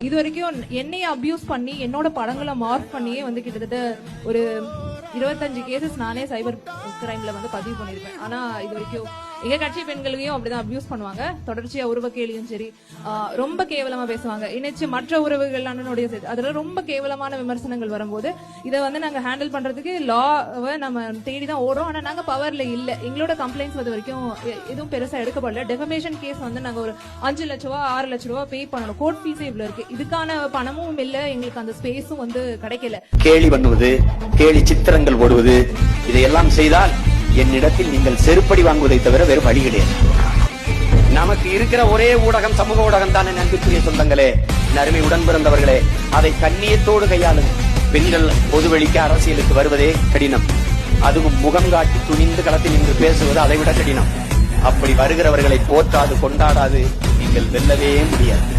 இது வரைக்கும் என்னைய அபியூஸ் பண்ணி என்னோட படங்களை மார்க் பண்ணியே வந்து கிட்டத்தட்ட ஒரு 25 கேசஸ் நானே சைபர் கிரைம்ல வந்து பதிவு பண்ணிருப்பேன். ஆனா இது வரைக்கும் எங்க கட்சி பெண்களையும் அப்படிதான் அபியூஸ் பண்ணுவாங்க. தொடர்ச்சியா உறவு கேலியும் சரி, ரொம்ப கேவலமா பேசுவாங்க. இணைச்சு மற்ற உறவுகள் அண்ணனுடைய அதெல்லாம் ரொம்ப கேவலமான விமர்சனங்கள் வரும்போது இதை வந்து நாங்க ஹேண்டில் பண்றதுக்கு லாவை நம்ம தேடிதான் ஓடுறோம். ஆனா நாங்க பவர்ல இல்ல. எங்களோட கம்ப்ளைண்ட்ஸ் வந்து வரைக்கும் எதுவும் பெருசா எடுக்கப்படல. டெஃபமேஷன் கேஸ் வந்து நாங்க ஒரு 5 லட்ச ரூபா 6 லட்ச ரூபா பே பண்ணணும். கோர்ட் ஃபீஸே இவ்வளவு இருக்கு. இதுக்கான பணமும் இல்ல, எங்களுக்கு அந்த ஸ்பேஸும் வந்து கிடைக்கல. கேலி பண்ணுவது, கேலி சித்திரங்கள் போடுவது, இதையெல்லாம் செய்தால் என்னிடத்தில் நீங்கள் செருப்படி வாங்குவதை தவிர வேறு வழி கிடையாது. நமக்கு இருக்கிற ஒரே ஊடகம் சமூக ஊடகம் தான். அன்புக்குரிய சொந்தங்களே, அருமை உடன் பிறந்தவர்களே, அதை கண்ணியத்தோடு கையாளும். பெண்கள் பொதுவெளிக்கு அரசியலுக்கு வருவதே கடினம். அதுவும் முகம் காட்டி துணிந்து களத்தில் நின்று பேசுவது அதை விட கடினம். அப்படி வருகிறவர்களை போற்றாது கொண்டாடாது நீங்கள் வெல்லவே முடியாது.